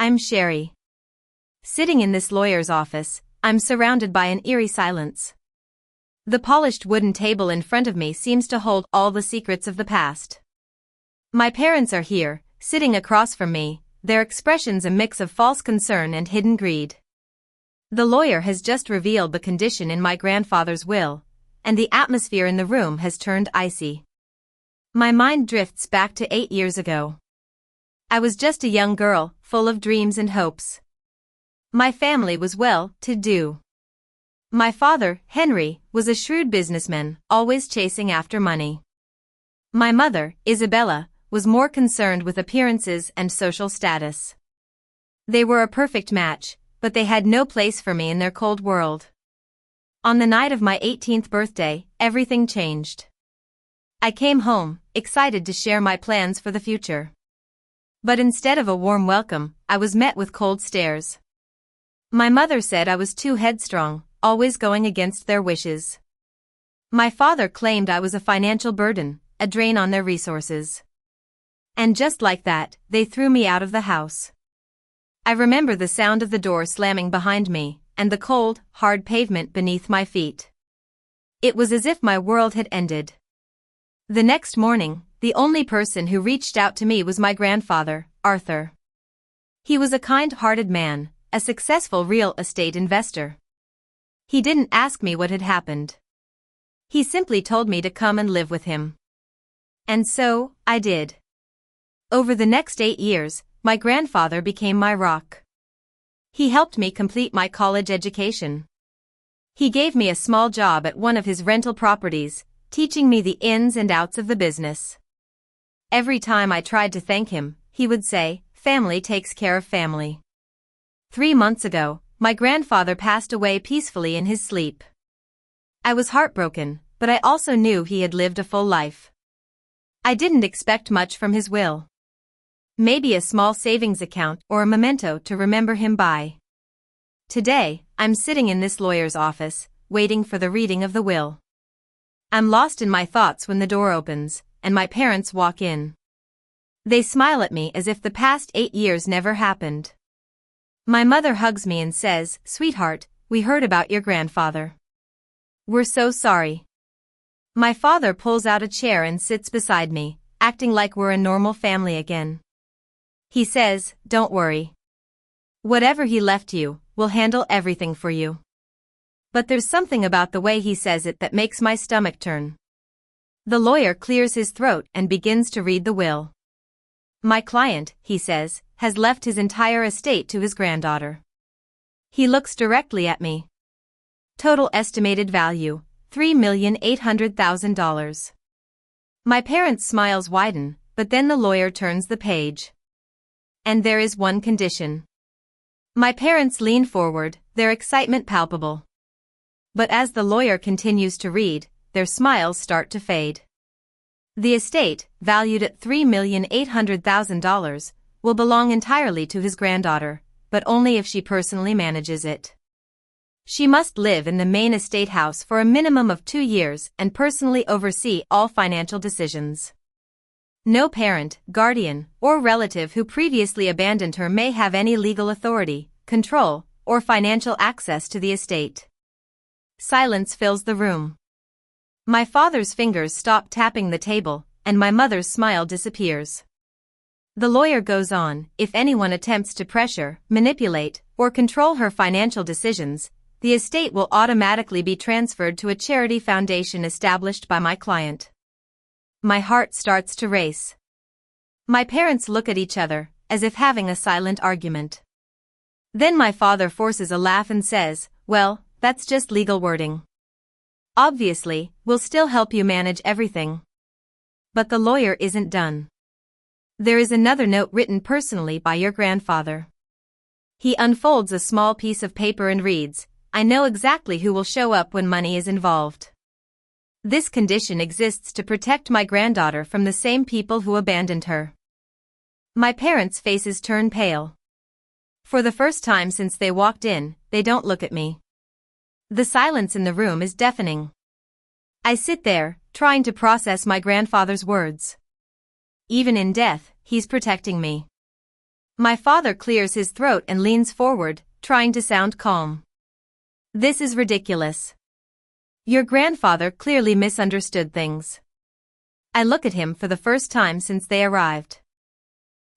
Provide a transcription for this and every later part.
I'm Sherry. Sitting in this lawyer's office, I'm surrounded by an eerie silence. The polished wooden table in front of me seems to hold all the secrets of the past. My parents are here, sitting across from me, their expressions a mix of false concern and hidden greed. The lawyer has just revealed the condition in my grandfather's will, and the atmosphere in the room has turned icy. My mind drifts back to 8 years ago. I was just a young girl, full of dreams and hopes. My family was well-to-do. My father, Henry, was a shrewd businessman, always chasing after money. My mother, Isabella, was more concerned with appearances and social status. They were a perfect match, but they had no place for me in their cold world. On the night of my 18th birthday, everything changed. I came home, excited to share my plans for the future. But instead of a warm welcome, I was met with cold stares. My mother said I was too headstrong, always going against their wishes. My father claimed I was a financial burden, a drain on their resources. And just like that, they threw me out of the house. I remember the sound of the door slamming behind me, and the cold, hard pavement beneath my feet. It was as if my world had ended. The next morning, the only person who reached out to me was my grandfather, Arthur. He was a kind-hearted man, a successful real estate investor. He didn't ask me what had happened. He simply told me to come and live with him. And so, I did. Over the next 8 years, my grandfather became my rock. He helped me complete my college education. He gave me a small job at one of his rental properties, teaching me the ins and outs of the business. Every time I tried to thank him, he would say, "Family takes care of family." 3 months ago, my grandfather passed away peacefully in his sleep. I was heartbroken, but I also knew he had lived a full life. I didn't expect much from his will. Maybe a small savings account or a memento to remember him by. Today, I'm sitting in this lawyer's office, waiting for the reading of the will. I'm lost in my thoughts when the door opens, and my parents walk in. They smile at me as if the past 8 years never happened. My mother hugs me and says, "Sweetheart, we heard about your grandfather. We're so sorry." My father pulls out a chair and sits beside me, acting like we're a normal family again. He says, "Don't worry. Whatever he left you, we'll handle everything for you." But there's something about the way he says it that makes my stomach turn. The lawyer clears his throat and begins to read the will. My client, he says, has left his entire estate to his granddaughter. He looks directly at me. Total estimated value, $3,800,000. My parents' smiles widen, but then the lawyer turns the page. And there is one condition. My parents lean forward, their excitement palpable. But as the lawyer continues to read, their smiles start to fade. The estate, valued at $3,800,000, will belong entirely to his granddaughter, but only if she personally manages it. She must live in the main estate house for a minimum of 2 years and personally oversee all financial decisions. No parent, guardian, or relative who previously abandoned her may have any legal authority, control, or financial access to the estate. Silence fills the room. My father's fingers stop tapping the table, and my mother's smile disappears. The lawyer goes on, "If anyone attempts to pressure, manipulate, or control her financial decisions, the estate will automatically be transferred to a charity foundation established by my client." My heart starts to race. My parents look at each other, as if having a silent argument. Then my father forces a laugh and says, "Well, that's just legal wording. Obviously, we'll still help you manage everything." But the lawyer isn't done. There is another note written personally by your grandfather. He unfolds a small piece of paper and reads, "I know exactly who will show up when money is involved. This condition exists to protect my granddaughter from the same people who abandoned her." My parents' faces turn pale. For the first time since they walked in, they don't look at me. The silence in the room is deafening. I sit there, trying to process my grandfather's words. Even in death, he's protecting me. My father clears his throat and leans forward, trying to sound calm. This is ridiculous. Your grandfather clearly misunderstood things. I look at him for the first time since they arrived.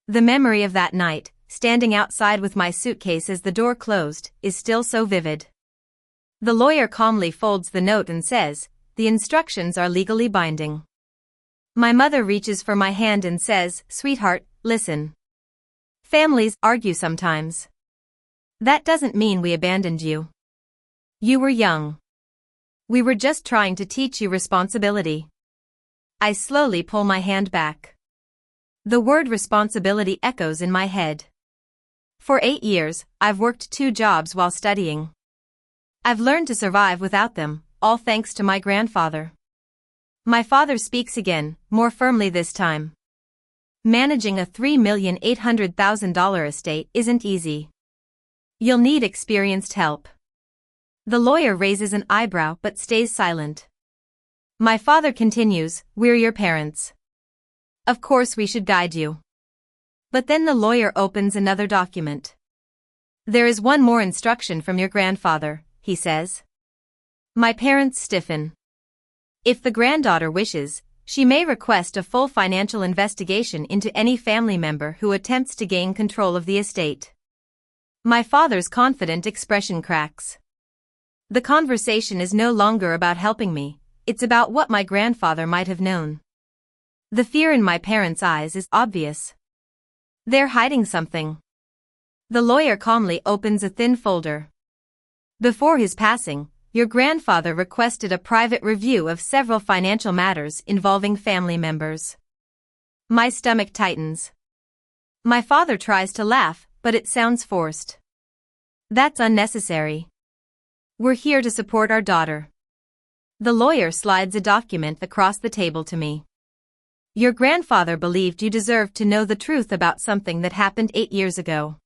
The memory of that night, standing outside with my suitcase as the door closed, is still so vivid. The lawyer calmly folds the note and says, "The instructions are legally binding." My mother reaches for my hand and says, "Sweetheart, listen. Families argue sometimes. That doesn't mean we abandoned you. You were young. We were just trying to teach you responsibility." I slowly pull my hand back. The word responsibility echoes in my head. For 8 years, I've worked 2 jobs while studying. I've learned to survive without them, all thanks to my grandfather. My father speaks again, more firmly this time. Managing a $3,800,000 estate isn't easy. You'll need experienced help. The lawyer raises an eyebrow but stays silent. My father continues, "We're your parents. Of course we should guide you." But then the lawyer opens another document. "There is one more instruction from your grandfather," he says. My parents stiffen. If the granddaughter wishes, she may request a full financial investigation into any family member who attempts to gain control of the estate. My father's confident expression cracks. The conversation is no longer about helping me, it's about what my grandfather might have known. The fear in my parents' eyes is obvious. They're hiding something. The lawyer calmly opens a thin folder. "Before his passing, your grandfather requested a private review of several financial matters involving family members." My stomach tightens. My father tries to laugh, but it sounds forced. "That's unnecessary. We're here to support our daughter." The lawyer slides a document across the table to me. "Your grandfather believed you deserved to know the truth about something that happened 8 years ago."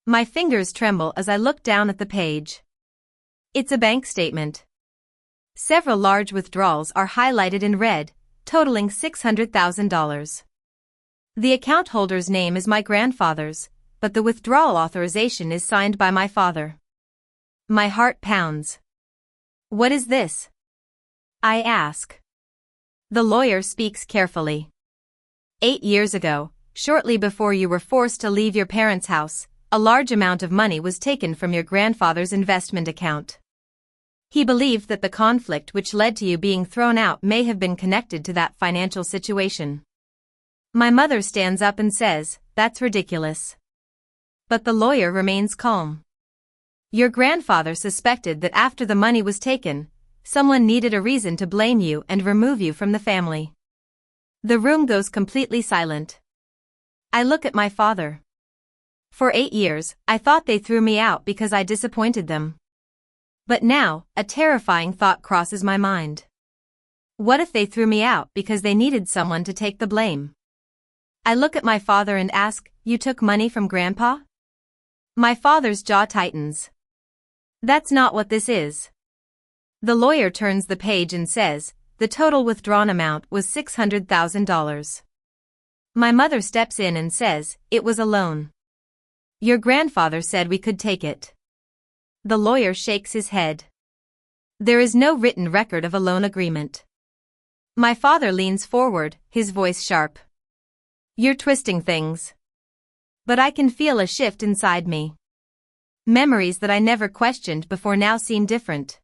My fingers tremble as I look down at the page. It's a bank statement. Several large withdrawals are highlighted in red, totaling $600,000. The account holder's name is my grandfather's, but the withdrawal authorization is signed by my father. My heart pounds. "What is this?" I ask. The lawyer speaks carefully. 8 years ago, shortly before you were forced to leave your parents' house, a large amount of money was taken from your grandfather's investment account. He believed that the conflict which led to you being thrown out may have been connected to that financial situation. My mother stands up and says, "That's ridiculous." But the lawyer remains calm. "Your grandfather suspected that after the money was taken, someone needed a reason to blame you and remove you from the family." The room goes completely silent. I look at my father. For 8 years, I thought they threw me out because I disappointed them. But now, a terrifying thought crosses my mind. What if they threw me out because they needed someone to take the blame? I look at my father and ask, "You took money from Grandpa?" My father's jaw tightens. "That's not what this is." The lawyer turns the page and says, "The total withdrawn amount was $600,000. My mother steps in and says, "It was a loan. Your grandfather said we could take it." The lawyer shakes his head. "There is no written record of a loan agreement." My father leans forward, his voice sharp. "You're twisting things." But I can feel a shift inside me. Memories that I never questioned before now seem different.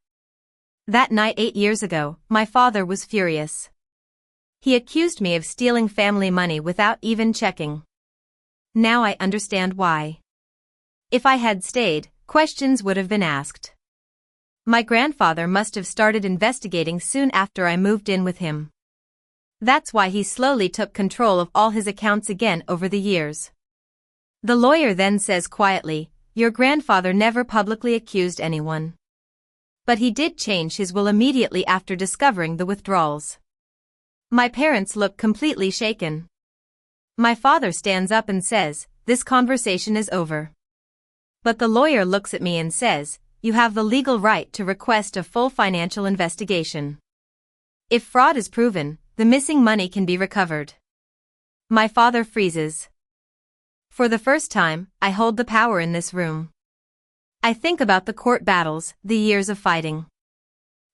That night 8 years ago, my father was furious. He accused me of stealing family money without even checking. Now I understand why. If I had stayed, questions would have been asked. My grandfather must have started investigating soon after I moved in with him. That's why he slowly took control of all his accounts again over the years. The lawyer then says quietly, "Your grandfather never publicly accused anyone. But he did change his will immediately after discovering the withdrawals." My parents look completely shaken. My father stands up and says, "This conversation is over." But the lawyer looks at me and says, "You have the legal right to request a full financial investigation. If fraud is proven, the missing money can be recovered." My father freezes. For the first time, I hold the power in this room. I think about the court battles, the years of fighting.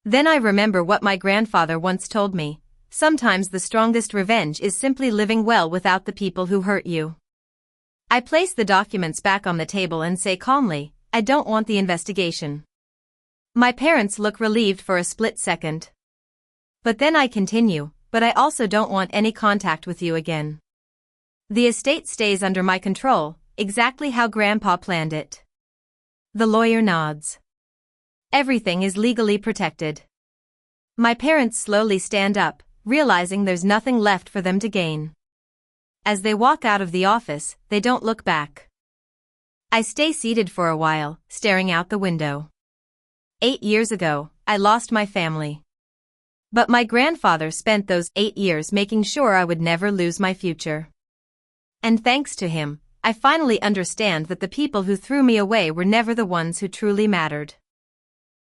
Then I remember what my grandfather once told me: sometimes the strongest revenge is simply living well without the people who hurt you. I place the documents back on the table and say calmly, I don't want the investigation. My parents look relieved for a split second. But then I continue, but I also don't want any contact with you again. The estate stays under my control, exactly how Grandpa planned it. The lawyer nods. Everything is legally protected. My parents slowly stand up, realizing there's nothing left for them to gain. As they walk out of the office, they don't look back. I stay seated for a while, staring out the window. 8 years ago, I lost my family. But my grandfather spent those 8 years making sure I would never lose my future. And thanks to him, I finally understand that the people who threw me away were never the ones who truly mattered.